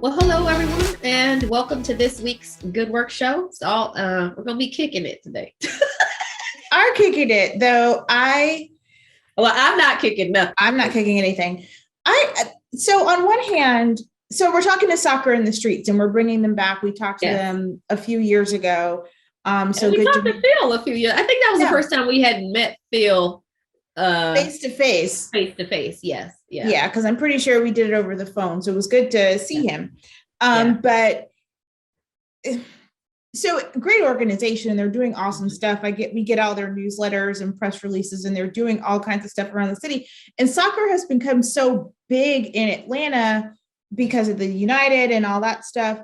Well, hello everyone, and welcome to this week's Good Work Show. We're gonna be kicking it today. Are kicking it though. I'm not kicking nothing. I'm not kicking anything. So on one hand, so we're talking to soccer in the streets, and we're bringing them back. We talked to them a few years ago. So we talked to Phil a few years. I think that was the first time we had met Phil face to face. Face to face, yes, yeah. Because I'm pretty sure we did it over the phone, so it was good to see him. But so great organization. They're doing awesome stuff. We get all their newsletters and press releases, and they're doing all kinds of stuff around the city. And soccer has become so big in Atlanta because of the United and all that stuff.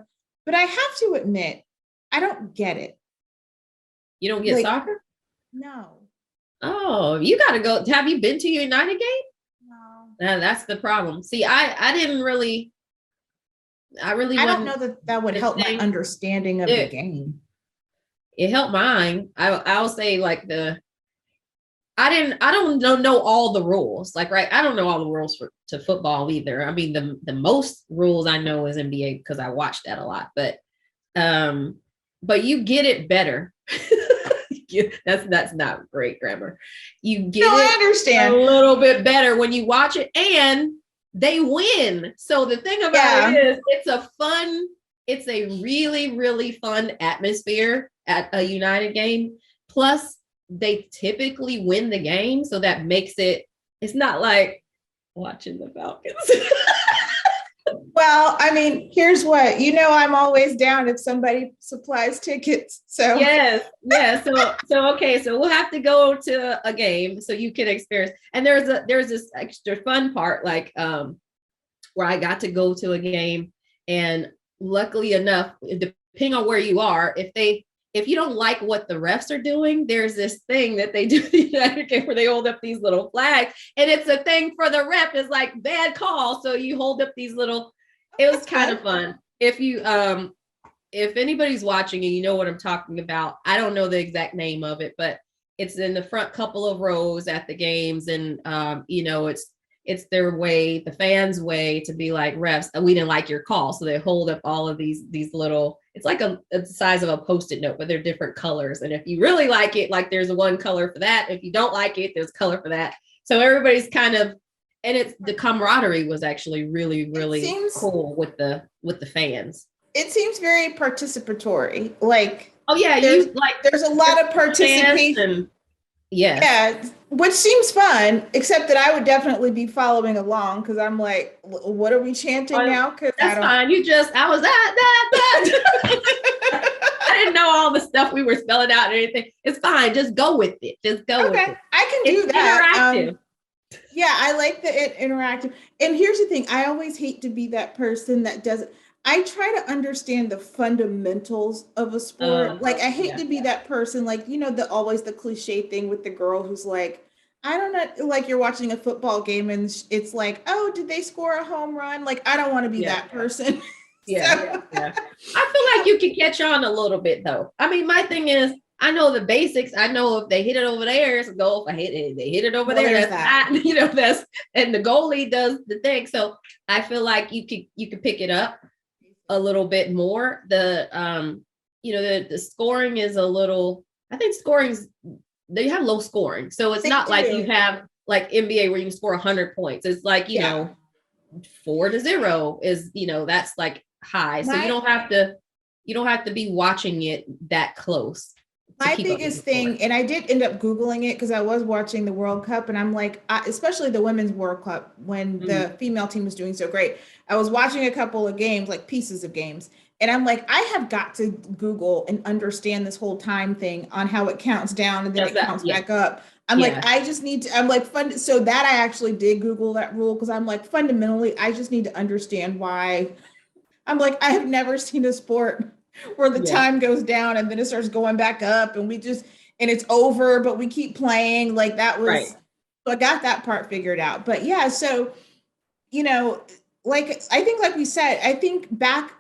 But I have to admit, I don't get it. You don't get soccer? No. Oh, you got to go. Have you been to a United game? No. That's the problem. See, I don't know that would help my understanding of the game. It helped mine. I'll say like I don't know all the rules. Like, right. I don't know all the rules to football either. I mean, the most rules I know is NBA because I watched that a lot, but you get it better. That's not great grammar. You get I understand a little bit better when you watch it, and they win. So the thing about it is it's a really, really fun atmosphere at a United game. Plus, they typically win the game. So that makes it's not like watching the Falcons. Well, I mean, here's what, I'm always down if somebody supplies tickets. So yes. So okay, so we'll have to go to a game so you can experience. And there's this extra fun part, like where I got to go to a game, and luckily enough, depending on where you are, if you don't like what the refs are doing, there's this thing that they do where they hold up these little flags, and it's a thing for the ref. It's like bad call, so you hold up these little. It was kind of fun. If you if anybody's watching and you know what I'm talking about, I don't know the exact name of it, but it's in the front couple of rows at the games, and it's their way, the fans' way to be like, refs, we didn't like your call. So they hold up all of these little, it's like the size of a Post-it note, but they're different colors. And if you really like it, like there's one color for that. If you don't like it, there's color for that. So everybody's kind of, and the camaraderie was actually really, really cool with the fans. It seems very participatory. Like, oh yeah, there's a lot of participation. Yeah, which seems fun, except that I would definitely be following along because I'm like, what are we chanting now? Because that's fine. I was that. I didn't know all the stuff we were spelling out or anything. It's fine. Just go with it. With it. I can do that. Interactive. Yeah, I like the interactive. And here's the thing. I always hate to be that person that doesn't. I try to understand the fundamentals of a sport. Like, I hate to be that person, like, always the cliche thing with the girl who's like, I don't know, like you're watching a football game and it's like, oh, did they score a home run? Like, I don't want to be that person. Yeah. I feel like you can catch on a little bit though. I mean, my thing is, I know the basics. I know if they hit it over there, it's a goal. If they hit it over there, that's not, and the goalie does the thing. So I feel like you could pick it up a little bit more. The scoring is a little, I think they have low scoring. So it's not like you have like NBA where you can score 100 points. It's like, 4-0 is, that's like high. So you don't have to be watching it that close. My biggest thing, and I did end up Googling it because I was watching the World Cup, and I'm like, especially the Women's World Cup when the female team was doing so great. I was watching a couple of games, like pieces of games, and I'm like, I have got to Google and understand this whole time thing on how it counts down and then it counts back up. I'm like, I just need to, I'm like, so that I actually did Google that rule because I'm like, fundamentally, I just need to understand why. I'm like, I have never seen a sport where the time goes down and then it starts going back up and and it's over, but we keep playing. Like that was, so I got that part figured out. But yeah, so, like, I think, like we said, I think back,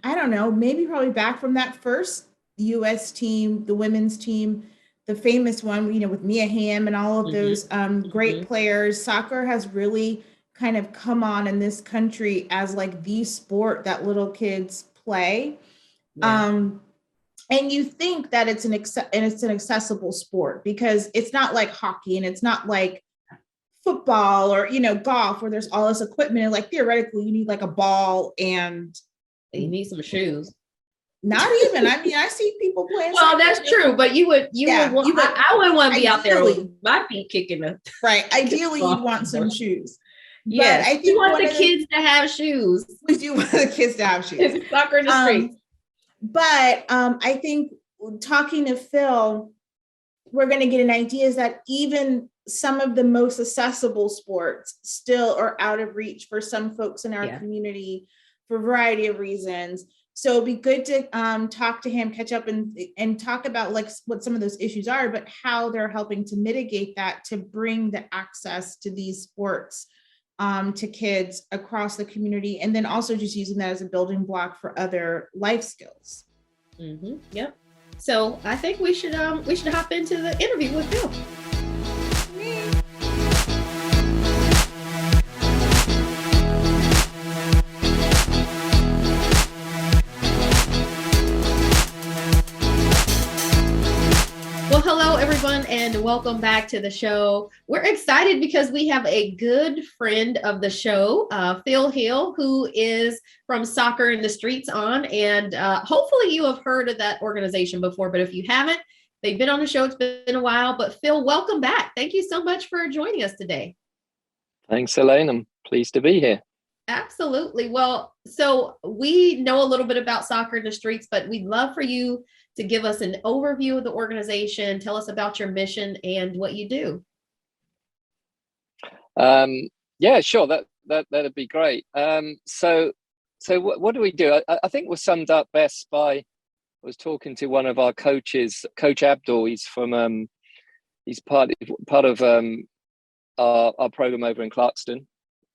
I don't know, maybe probably back from that first US team, the women's team, the famous one, with Mia Hamm and all of those great players, soccer has really kind of come on in this country as like the sport that little kids play. Yeah. And you think that it's an accessible sport because it's not like hockey and it's not like football or golf where there's all this equipment and like theoretically you need like a ball and You need some shoes. not even. I mean, I see people playing. Well, that's true, but you would want. I wouldn't want to be out there with my feet kicking the right. Ideally, you'd want some shoes. Yes, but I think we want the kids to have shoes. We do want the kids to have shoes. It's soccer in the streets. But I think talking to Phil, we're going to get an idea is that even some of the most accessible sports still are out of reach for some folks in our community for a variety of reasons. So it'd be good to talk to him, catch up and talk about like what some of those issues are, but how they're helping to mitigate that to bring the access to these sports to kids across the community. And then also just using that as a building block for other life skills. Mm-hmm. Yep. So I think we should hop into the interview with Phil. Well, hello, everyone, and welcome back to the show. We're excited because we have a good friend of the show, Phil Hill, who is from Soccer in the Streets On. And hopefully you have heard of that organization before, but if you haven't, they've been on the show. It's been a while. But Phil, welcome back. Thank you so much for joining us today. Thanks, Elaine. I'm pleased to be here. Absolutely. Well, so we know a little bit about Soccer in the Streets, but we'd love for you to give us an overview of the organization, tell us about your mission and what you do. Yeah, sure. That'd be great. So what do we do? I think we're summed up best by, I was talking to one of our coaches, Coach Abdul. He's from, he's part of our program over in Clarkston,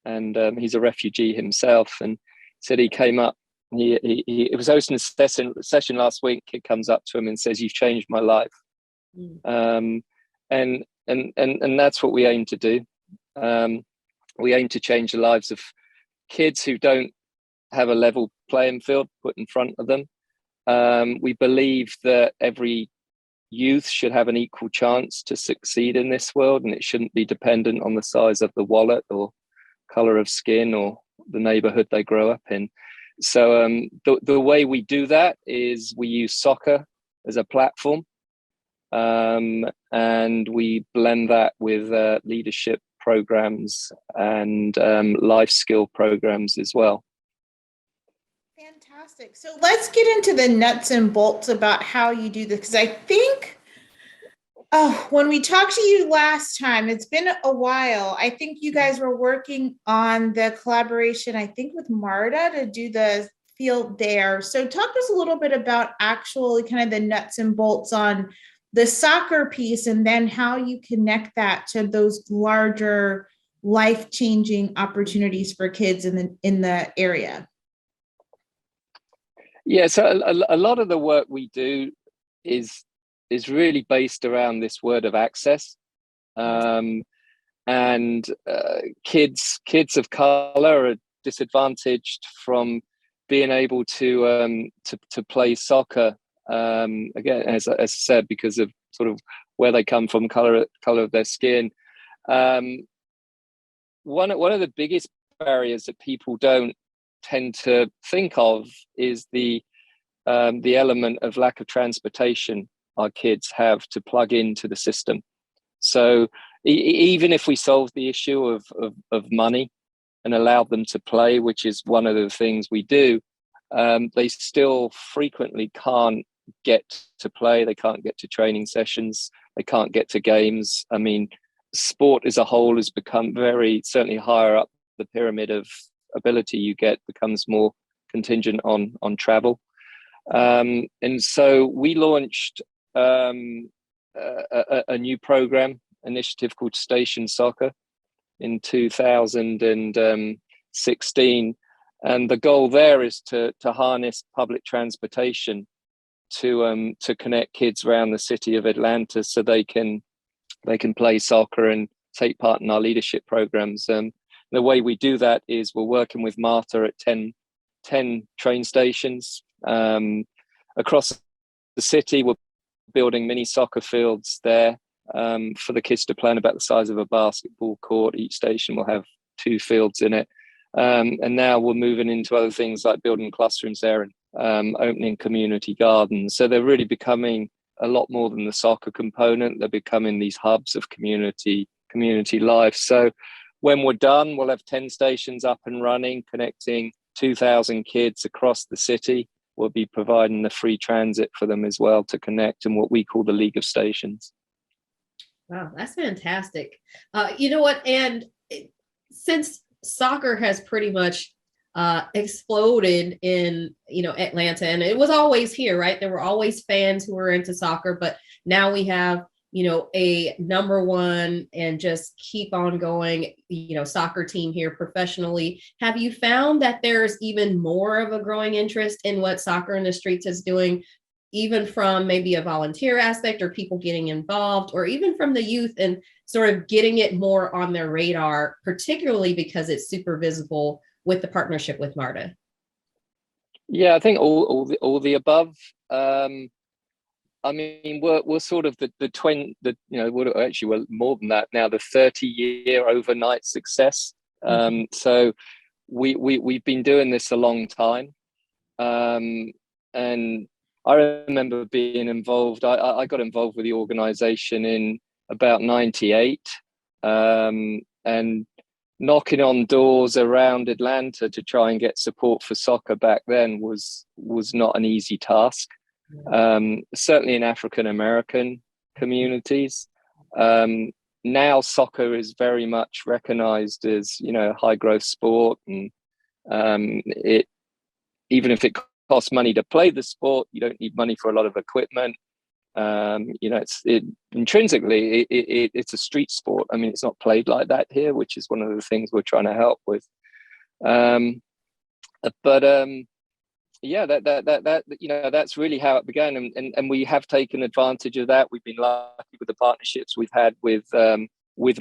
and he's a refugee himself, and said he came up. He was hosting a session last week. Kid comes up to him and says, "You've changed my life," and that's what we aim to do. We aim to change the lives of kids who don't have a level playing field put in front of them. We believe that every youth should have an equal chance to succeed in this world, and it shouldn't be dependent on the size of the wallet or color of skin or the neighborhood they grow up in. So the way we do that is we use soccer as a platform, and we blend that with leadership programs and life skill programs as well. Fantastic. So let's get into the nuts and bolts about how you do this, because I think when we talked to you last time, it's been a while. I think you guys were working on the collaboration, I think with MARTA, to do the field there. So talk to us a little bit about actually kind of the nuts and bolts on the soccer piece, and then how you connect that to those larger life-changing opportunities for kids in the area. Yeah, so a lot of the work we do is really based around this word of access, and kids of color are disadvantaged from being able to play soccer, again, as I said, because of sort of where they come from, color of their skin. One of the biggest barriers that people don't tend to think of is the element of lack of transportation our kids have to plug into the system. So even if we solve the issue of money and allow them to play, which is one of the things we do, they still frequently can't get to play. They can't get to training sessions. They can't get to games. I mean, sport as a whole has become certainly higher up the pyramid of ability you get, becomes more contingent on travel. And so we launched a new program initiative called Station Soccer in 2016, and the goal there is to harness public transportation to connect kids around the city of Atlanta so they can play soccer and take part in our leadership programs. The way we do that is we're working with Marta at 10 train stations across the city. We're building mini soccer fields there for the kids to play in, about the size of a basketball court. Each station will have 2 fields in it. And now we're moving into other things like building classrooms there and opening community gardens. So they're really becoming a lot more than the soccer component. They're becoming these hubs of community life. So when we're done, we'll have 10 stations up and running, connecting 2,000 kids across the city. We'll be providing the free transit for them as well to connect in what we call the League of Stations. Wow, that's fantastic. You know what? And since soccer has pretty much exploded in, Atlanta, and it was always here, right? There were always fans who were into soccer, but now we have, a number one and just keep on going, soccer team here professionally. Have you found that there's even more of a growing interest in what Soccer in the Streets is doing, even from maybe a volunteer aspect or people getting involved, or even from the youth and sort of getting it more on their radar, particularly because it's super visible with the partnership with Marta? Yeah, I think all the above. I mean, we're sort of we're more than that now, the 30-year overnight success. So we've been doing this a long time. And I remember being involved. I got involved with the organization in about 98, and knocking on doors around Atlanta to try and get support for soccer back then was not an easy task. Certainly in African American communities. Now soccer is very much recognized as, high growth sport, and it, even if it costs money to play the sport, you don't need money for a lot of equipment. Intrinsically it's a street sport. I mean, it's not played like that here, which is one of the things we're trying to help with. Yeah, that's really how it began, and we have taken advantage of that. We've been lucky with the partnerships we've had with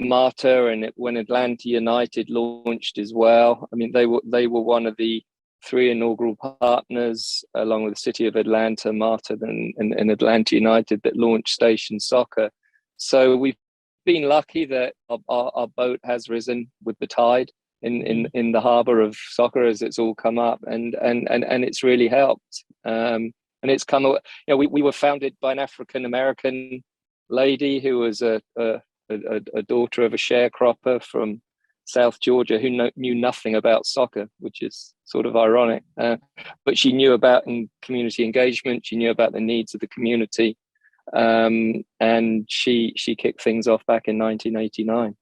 Marta, and when Atlanta United launched as well. I mean, they were one of the 3 inaugural partners, along with the city of Atlanta, Marta, and Atlanta United, that launched Station Soccer. So we've been lucky that our boat has risen with the tide in the harbor of soccer as it's all come up, and it's really helped. And it's come, we were founded by an African American lady who was a daughter of a sharecropper from South Georgia who knew nothing about soccer, which is sort of ironic. But she knew about community engagement. She knew about the needs of the community, and she kicked things off back in 1989.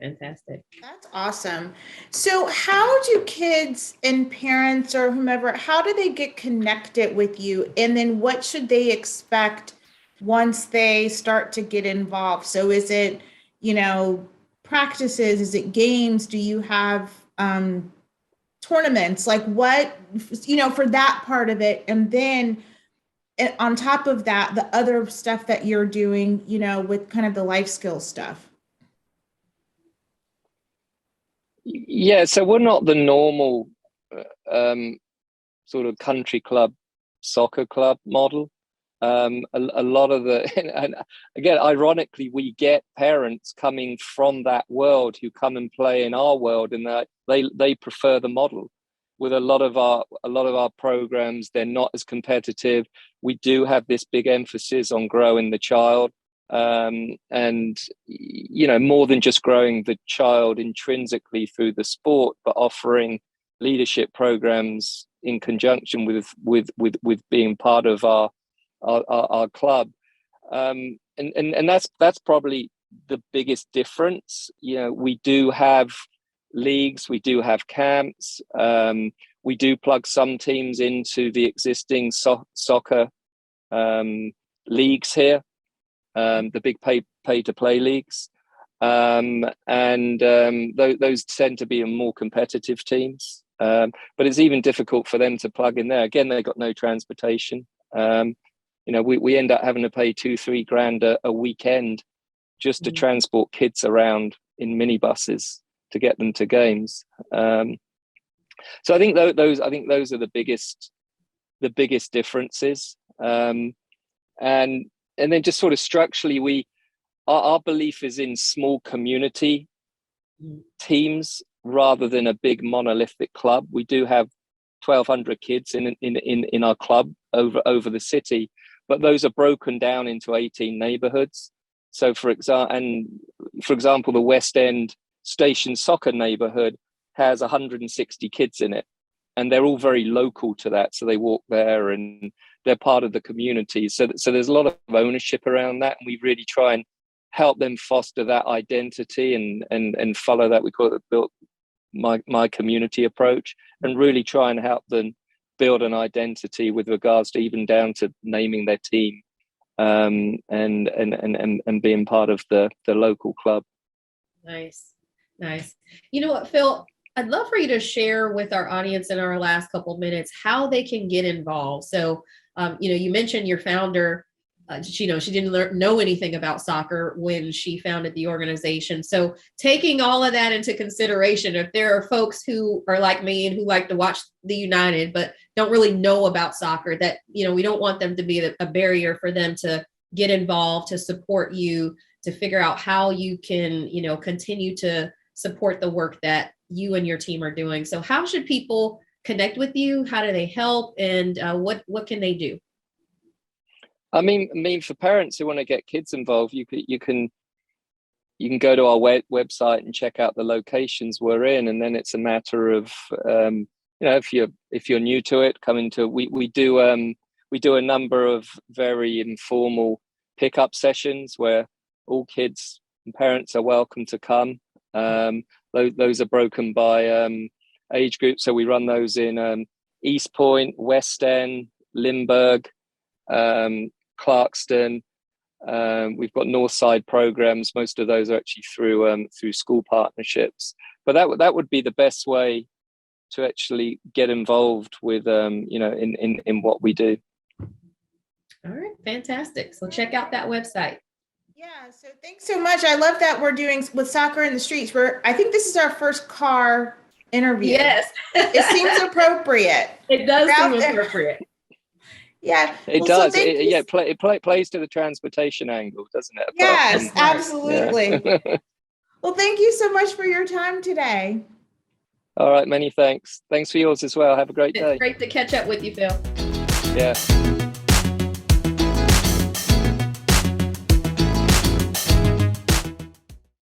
Fantastic. That's awesome. So how do kids and parents or whomever, how do they get connected with you? And then what should they expect once they start to get involved? So is it, practices? Is it games? Do you have tournaments? Like what, for that part of it? And then on top of that, the other stuff that you're doing, with kind of the life skills stuff. Yeah, so we're not the normal sort of country club, soccer club model. A lot of and again, ironically, we get parents coming from that world who come and play in our world, and they prefer the model. With a lot of our programs, they're not as competitive. We do have this big emphasis on growing the child. And more than just growing the child intrinsically through the sport, but offering leadership programs in conjunction with being part of our club, and that's probably the biggest difference. We do have leagues, we do have camps, we do plug some teams into the existing soccer leagues here. The big pay to play leagues, and those tend to be more competitive teams. But it's even difficult for them to plug in there. Again, they've got no transportation. We end up having to pay $2-3 grand a weekend just to transport kids around in minibuses. to games. So I think those are the biggest differences. And then just sort of structurally, our belief is in small community teams rather than a big monolithic club. We do have 1,200 kids in our club over the city, but those are broken down into 18 neighborhoods. So for example, the West End Station Soccer neighborhood has 160 kids in it, and they're all very local to that. So they walk there and they're part of the community. So there's a lot of ownership around that, and we really try and help them foster that identity and follow that. We call it build my community approach, and really try and help them build an identity with regards to even down to naming their team, and being part of the local club. Nice. You know what, Phil? I'd love for you to share with our audience in our last couple of minutes how they can get involved. So, you mentioned your founder. She didn't know anything about soccer when she founded the organization. So taking all of that into consideration, if there are folks who are like me and who like to watch the United, but don't really know about soccer, that, we don't want them to be a barrier for them to get involved, to support you, to figure out how you can, continue to support the work that you and your team are doing. So how should people connect with you? How do they help? And what can they do? I mean, for parents who want to get kids involved, you can go to our website and check out the locations we're in, and then it's a matter of if you're new to it, coming to. We do a number of very informal pickup sessions where all kids and parents are welcome to come. Those are broken by age groups, so we run those in East Point, West End, Limburg, Clarkston. We've got North Side programs. Most of those are actually through school partnerships. But that would be the best way to actually get involved with in what we do. All right, fantastic. So check out that website. Yeah, so thanks so much. I love that we're doing with Soccer in the Streets. I think this is our first car interview. Yes. It seems appropriate. It does seem appropriate. Yeah, it does. It plays to the transportation angle, doesn't it? Yes, absolutely. Yeah. Well, thank you so much for your time today. All right, many thanks. Thanks for yours as well. Have a great day. It's great to catch up with you, Phil. Yeah.